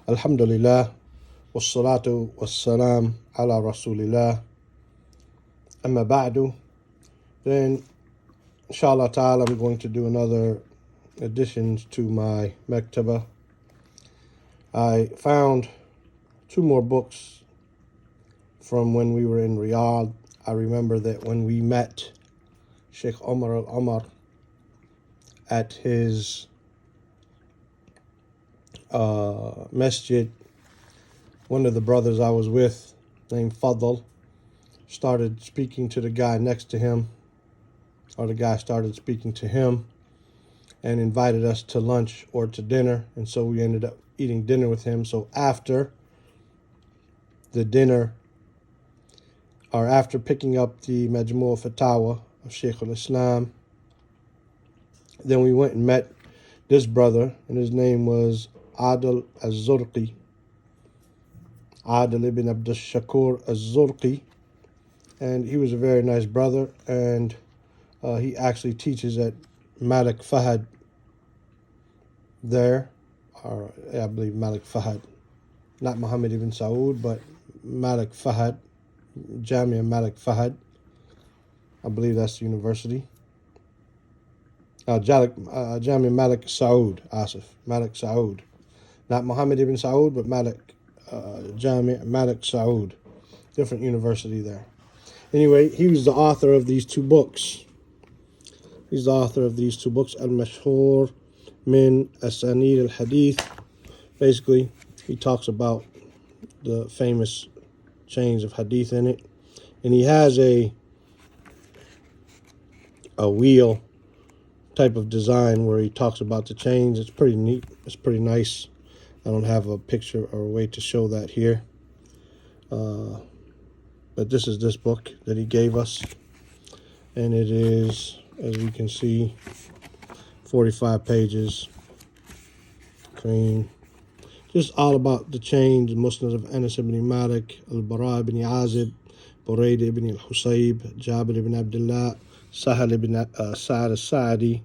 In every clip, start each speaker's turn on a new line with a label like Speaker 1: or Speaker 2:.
Speaker 1: Alhamdulillah, wassalatu wassalam ala rasulillah, amma ba'du. Then, inshallah ta'ala, I'm going to do another addition to my maktaba. I found two more books from when we were in Riyadh. I remember that when we met Sheikh Omar al-Amar at his masjid, one of the brothers I was with, named Fadl, started speaking to the guy next to him, or the guy started speaking to him and invited us to lunch or to dinner, and so we ended up eating dinner with him. So after the dinner, or after picking up the Majmu' Fatawa of Shaykh al-Islam, then we went and met this brother, and his name was Adil al-Zurqi, Adil ibn Abdul Shakur al-Zurqi, and he was a very nice brother, and he actually teaches at Malik Fahad there, or I believe Malik Fahad, not Muhammad ibn Saud, but Malik Fahad, Jamia Malik Fahad, I believe that's the university. Jamia Malik Saud, Asif, Malik Saud, not Muhammad ibn Saud, but Malik, Jamia Malik Saud, different university there. Anyway, he was the author of these two books. He's the author of these two books, al-Mashhur min Asanid al-Hadith. Basically, he talks about the famous chains of hadith in it. And he has a wheel type of design where he talks about the chains. It's pretty neat. It's pretty nice. I don't have a picture or a way to show that here. But this is this book that he gave us. And it is, as we can see, 45 pages. Cream. Just all about the chains, Muslims of Anas ibn Malik, al-Bara ibn Azib, Burayd ibn al-Husayb, Jabir ibn Abdullah, Sahal ibn Sa'ad al-Sa'di,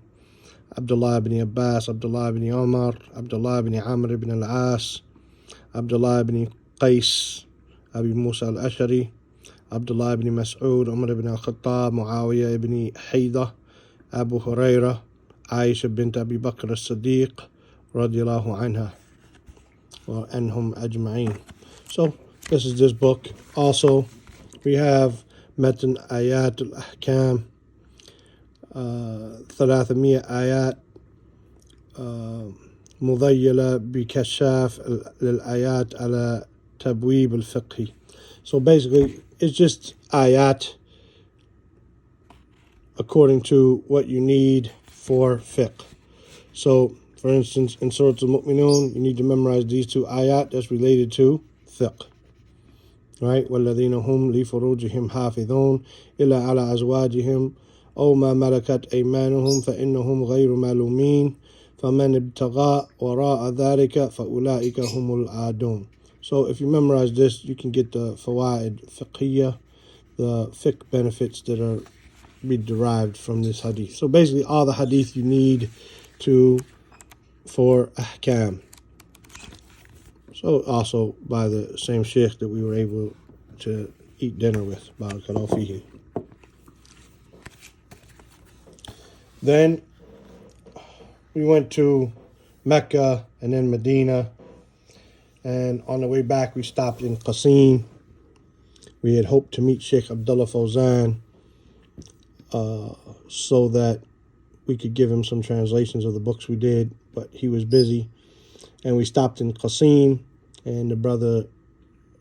Speaker 1: Abdullah ibn Abbas, Abdullah ibn Umar, Abdullah ibn Amr ibn al-As, Abdullah ibn Qais, Abi Musa al-Ashari, Abdullah ibn Mas'ud, Umar ibn al-Khattab, Muawiyah ibn Hayda, Abu Hurairah, Aisha bint Abi Bakr as-Siddiq, radiyallahu anha, wa anhum ajma'in. So, this is this book. Also, we have Matan Ayat al-Ahkam, 300 آيات مذيلة بكشاف للآيات على تبويب الفقه. So basically, it's just ayat according to what you need for fiqh. So, for instance, in Surah Al-Mu'minun, you need to memorize these two ayat that's related to fiqh. Right? وَالَّذِينَ هُمْ لِفُرُوجِهِمْ حَافِظُونَ إِلَّا عَلَى أَزْوَاجِهِمْ أو ما ملكت أيمانهم فإنهم غير ملومين فمن ابتغى وراء ذلك فأولئك هم العادون. So if you memorize this, you can get the fawaid fiqhiyya, the fiqh benefits that are be derived from this hadith. So basically all the hadith you need for ahkam. So also by the same sheikh that we were able to eat dinner with. Barakallahu fihi. Then we went to Mecca and then Medina, and on the way back we stopped in Qasim. We had hoped to meet Sheikh Abdullah Fawzan so that we could give him some translations of the books we did, but he was busy. And we stopped in Qasim, and the brother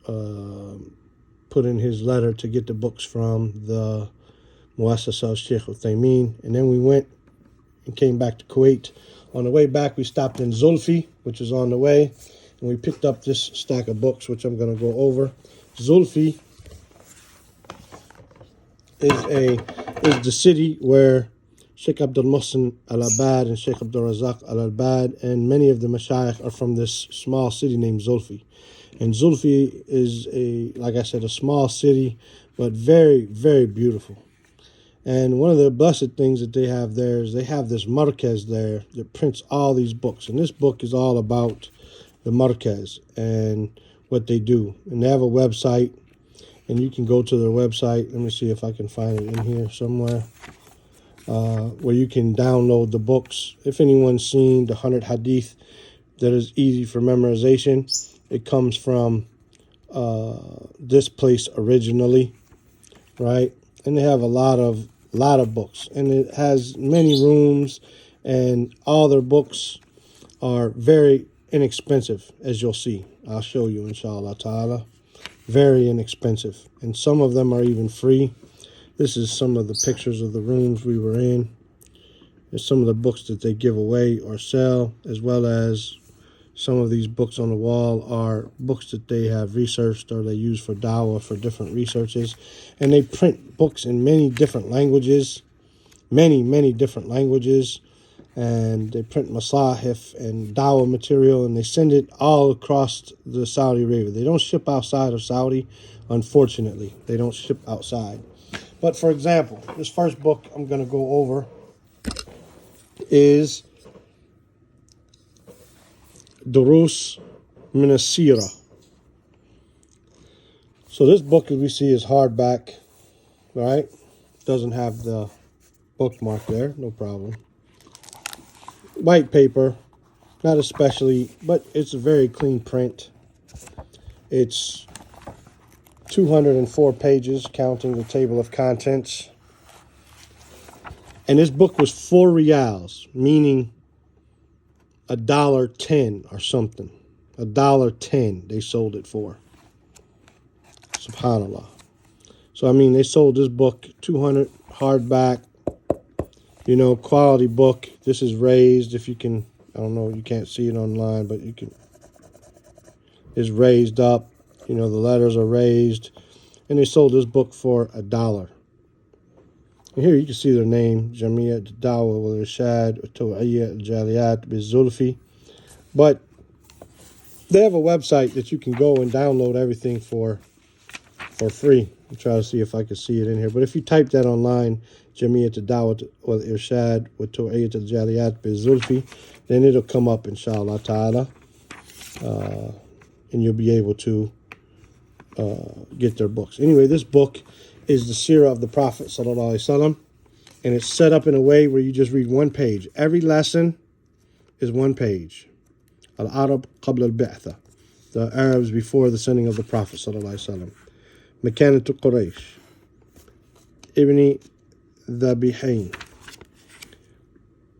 Speaker 1: put in his letter to get the books from the Muassasa of Sheikh Uthaymeen, and then we went and came back to Kuwait. On the way back, we stopped in Zulfi, which is on the way, and we picked up this stack of books, which I'm going to go over. Zulfi is the city where Sheikh Abdul-Muhsin al-Abbad and Sheikh Abdul-Razak al-Abbad and many of the mashayikh are from this small city named Zulfi. And Zulfi is like I said, a small city, but very, very beautiful. And one of the blessed things that they have there is they have this markaz there that prints all these books. And this book is all about the Markaz and what they do. And they have a website, and you can go to their website. Let me see if I can find it in here somewhere, where you can download the books. If anyone's seen the 100 Hadith that is easy for memorization, it comes from this place originally, right? And they have a lot of books, and it has many rooms, and all their books are very inexpensive, as you'll see. I'll show you, inshallah ta'ala. Very inexpensive, and some of them are even free. This is some of the pictures of the rooms we were in. There's some of the books that they give away or sell, as well as some of these books on the wall are books that they have researched or they use for dawah, for different researches. And they print books in many different languages, many different languages. And they print masahif and dawah material, and they send it all across the Saudi Arabia. They don't ship outside of Saudi, unfortunately. They don't ship outside. But for example, this first book I'm going to go over is Dروس من السيرة. So this book, as we see, is hardback, right? Doesn't have the bookmark there, no problem. White paper, not especially, but it's a very clean print. It's 204 pages, counting the table of contents. And this book was 4 riyals, meaning $1.10 or something. $1.10 they sold it for. Subhanallah. So I mean, they sold this book 200 hardback, quality book. This is raised. If you can, I don't know, you can't see it online, but you can. It's raised up. The letters are raised, and they sold this book for $1. And here you can see their name, Lajma'iyya, الدعوة, والإرشاد, الجديد, بالزلفي. But they have a website that you can go and download everything for free. I'll try to see if I can see it in here. But if you type that online, Lajma'iyya, الدعوة, والإرشاد, الجديد, بالزلفي, then it'll come up, inshallah ta'ala. And you'll be able to get their books. Anyway, this book is the seerah of the Prophet sallallahu alaihi wasallam, and it's set up in a way where you just read one page. Every lesson is one page. Al-Arab qabla al-Ba'tha, the Arabs before the sending of the Prophet sallallahu alaihi wasallam. Makanat Quraysh, Ibni Dhabihain,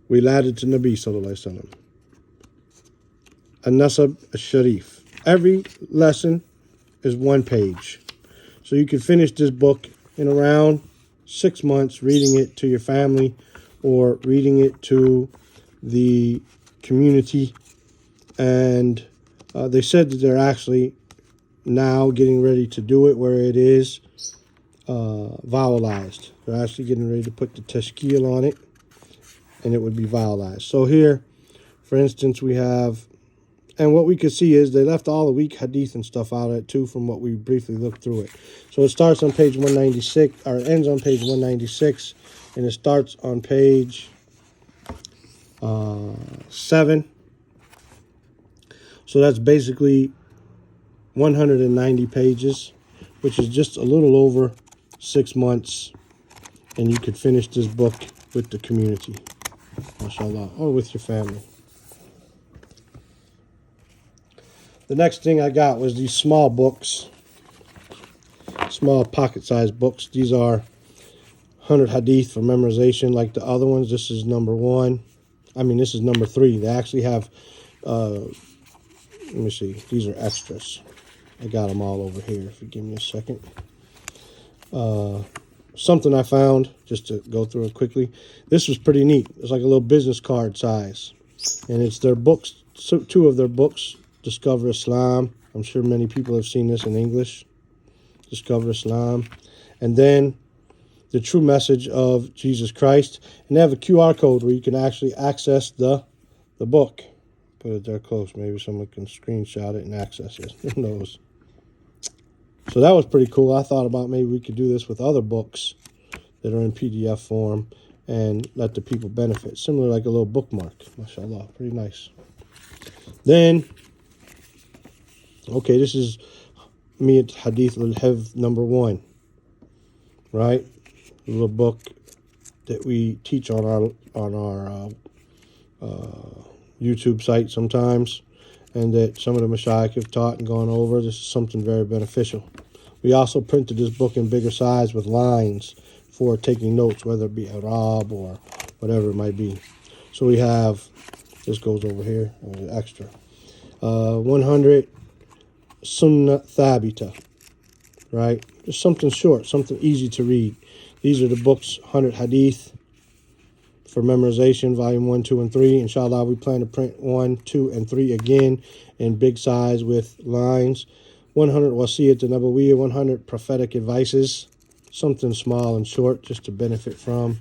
Speaker 1: Wiladat Nabi sallallahu alaihi wasallam, An-Nasab al-Sharif. Every lesson is one page. So you can finish this book in around 6 months, reading it to your family or reading it to the community. And they said that they're actually now getting ready to do it where it is vowelized. They're actually getting ready to put the tashkil on it, and it would be vowelized. So here, for instance, we have, and what we could see is they left all the weak hadith and stuff out of it too, from what we briefly looked through it. So it starts on page 196, or it ends on page 196, and it starts on page 7. So that's basically 190 pages, which is just a little over 6 months, and you could finish this book with the community, mashallah, or with your family. The next thing I got was these small books, small pocket-sized books. These are 100 hadith for memorization like the other ones. This is number 1. This is number 3. They actually have, let me see, these are extras. I got them all over here, if you give me a second. Something I found, just to go through it quickly. This was pretty neat. It's like a little business card size. And it's their books, 2 of their books. Discover Islam. I'm sure many people have seen this in English. Discover Islam. And then the true message of Jesus Christ. And they have a QR code where you can actually access the book. Put it there close. Maybe someone can screenshot it and access it. Who knows? So that was pretty cool. I thought about maybe we could do this with other books that are in PDF form and let the people benefit. Similar like a little bookmark. MashaAllah. Pretty nice. Then Okay, this is Miyat Hadith al-Hifz number 1, right? A little book that we teach on our YouTube site sometimes, and that some of the Mashaykh have taught and gone over. This is something very beneficial. We also printed this book in bigger size with lines for taking notes, whether it be Arab or whatever it might be. So we have, this goes over here, extra. 100 Sunnah Thabita, right? Just something short, something easy to read. These are the books, 100 Hadith for memorization, volume 1, 2, and 3. Inshallah, we plan to print 1, 2, and 3 again in big size with lines. 100 Wasiyat Nabawiyya, 100 prophetic advices, something small and short just to benefit from.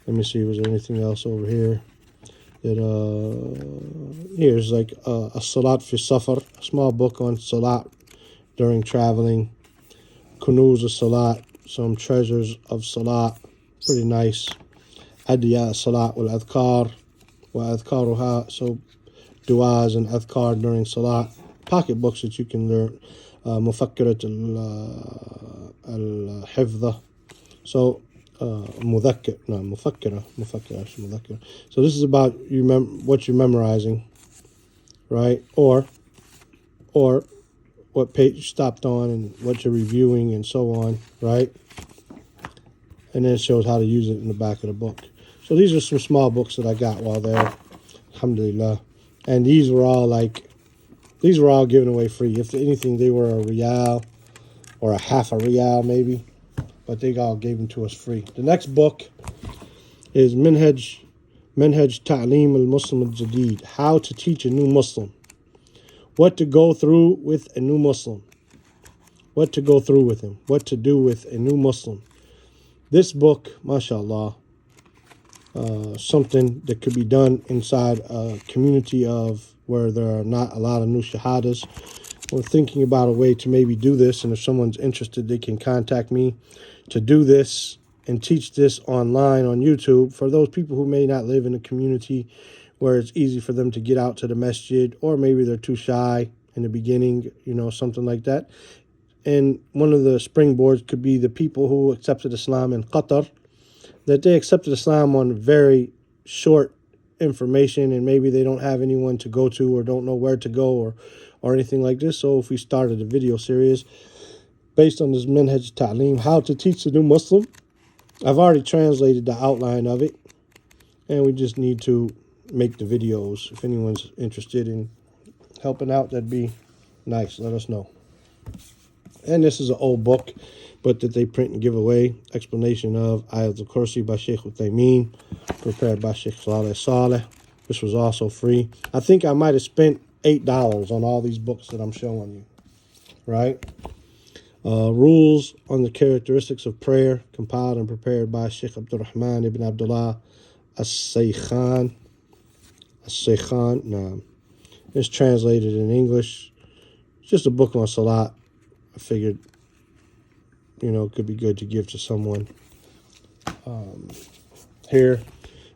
Speaker 1: Let me see, was there anything else over here? Here's like a Salat fi Safar, a small book on Salat during traveling. Kunuz of Salat, some treasures of Salat, pretty nice. Adiya Salat wal-Adhkar, wa-Adhkaruha, so du'as and adhkar during Salat. Pocket books that you can learn. Mufakkirat al-Hifdha. So, Mufakkira. So this is about what you're memorizing, right? Or what page you stopped on and what you're reviewing and so on, right? And then it shows how to use it in the back of the book. So these are some small books that I got while there, alhamdulillah. And these were all given away free. If anything, they were a riyal or a half a riyal maybe, but they all gave them to us free. The next book is Minhaj Ta'lim al-Muslim al-Jadid, how to teach a new Muslim. What to go through with a new Muslim. What to go through with him. What to do with a new Muslim. This book, mashallah, something that could be done inside a community of where there are not a lot of new shahadas. We're thinking about a way to maybe do this, and if someone's interested, they can contact me to do this and teach this online on YouTube for those people who may not live in a community where it's easy for them to get out to the masjid, or maybe they're too shy in the beginning, something like that. And one of the springboards could be the people who accepted Islam in Qatar, that they accepted Islam on very short information, and maybe they don't have anyone to go to or don't know where to go or anything like this. So if we started a video series based on this Minhaj Ta'lim, how to teach the new Muslim, I've already translated the outline of it, and we just need to make the videos. If anyone's interested in helping out, that'd be nice. Let us know. And this is an old book, but that they print and give away. Explanation of Ayat al-Kursi by Sheikh Uthaymeen, prepared by Sheikh Saleh. This was also free. I think I might have spent $8 on all these books that I'm showing you, right? Rules on the characteristics of prayer, compiled and prepared by Sheikh Abdul-Rahman ibn Abdullah Assaykhan. No, it's translated in English. It's just a book on Salat. I figured, it could be good to give to someone. Here,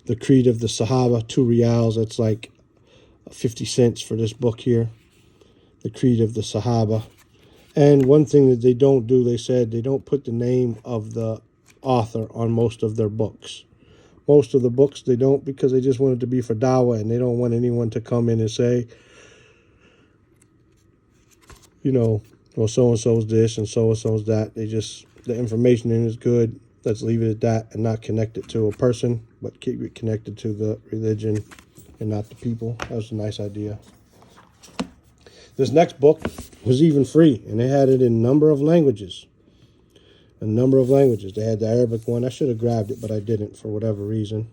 Speaker 1: the Creed of the Sahabah, 2 riyals. That's like 50 cents for this book here. The Creed of the Sahabah. And one thing that they don't do, they said they don't put the name of the author on most of their books. Most of the books they don't, because they just want it to be for da'wah, and they don't want anyone to come in and say, well, so-and-so's this and so-and-so's that. The information in is good. Let's leave it at that and not connect it to a person, but keep it connected to the religion and not the people. That was a nice idea. This next book was even free, and they had it in a number of languages. They had the Arabic one. I should have grabbed it, but I didn't for whatever reason.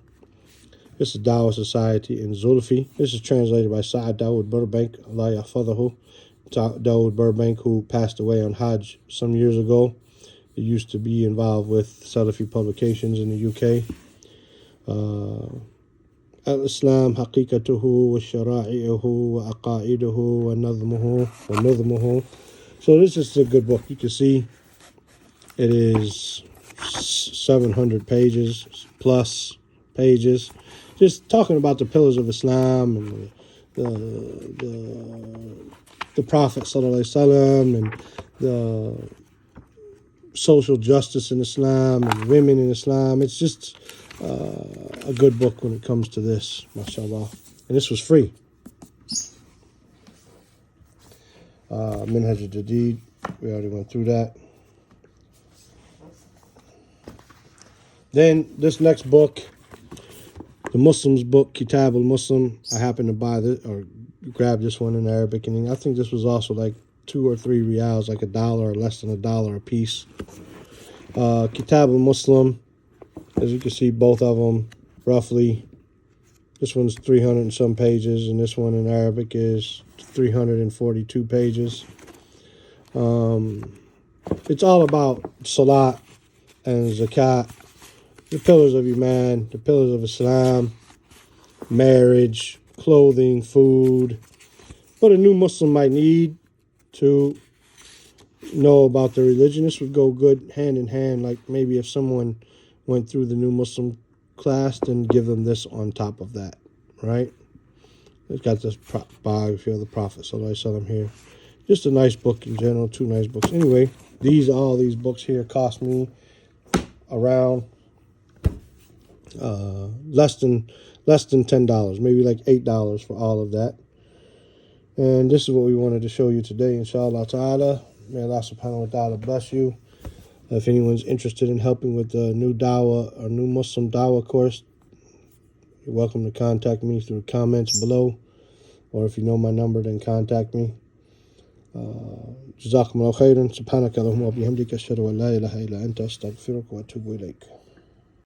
Speaker 1: This is Dawah Society in Zulfi. This is translated by Sa'ad Dawood Burbank, Allah yahfadhahu. Dawood Burbank, who passed away on Hajj some years ago. He used to be involved with Salafi publications in the UK. Al-Islam haqiqatuhu wa shara'i'uhu wa aqa'iduhu wa nadhmuhu. So this is a good book. You can see it is 700 pages plus pages, just talking about the pillars of Islam and the the Prophet ﷺ and the social justice in Islam and women in Islam. It's just a good book when it comes to this, mashallah. And this was free. Minhaj al-Jadid, we already went through that. Then this next book, the Muslim's book, Kitab al-Muslim. I happened to buy this or grab this one in Arabic, and I think this was also like 2 or 3 riyals, like $1 or less than $1 a piece. Kitab al-Muslim, as you can see, both of them roughly. This one's 300 and some pages, and this one in Arabic is 342 pages. It's all about salat and zakat, the pillars of Iman, the pillars of Islam, marriage, clothing, food, what a new Muslim might need to know about their religion. This would go good hand in hand, like maybe if someone went through the new Muslim class, then give them this on top of that, right? It's got this biography of the Prophet ﷺ here. Just a nice book in general, 2 nice books. Anyway, all these books here cost me around less than $10, maybe like $8 for all of that. And this is what we wanted to show you today, inshallah ta'ala. May Allah subhanahu wa ta'ala bless you. If anyone's interested in helping with the new Dawah or new Muslim Dawah course, you're welcome to contact me through comments below, or if you know my number, then contact me. جزاكم الله خيرا سبحانك اللهم وبحمدك أشهد أن لا إله إلا أنت أستغفرك وأتوب إليك.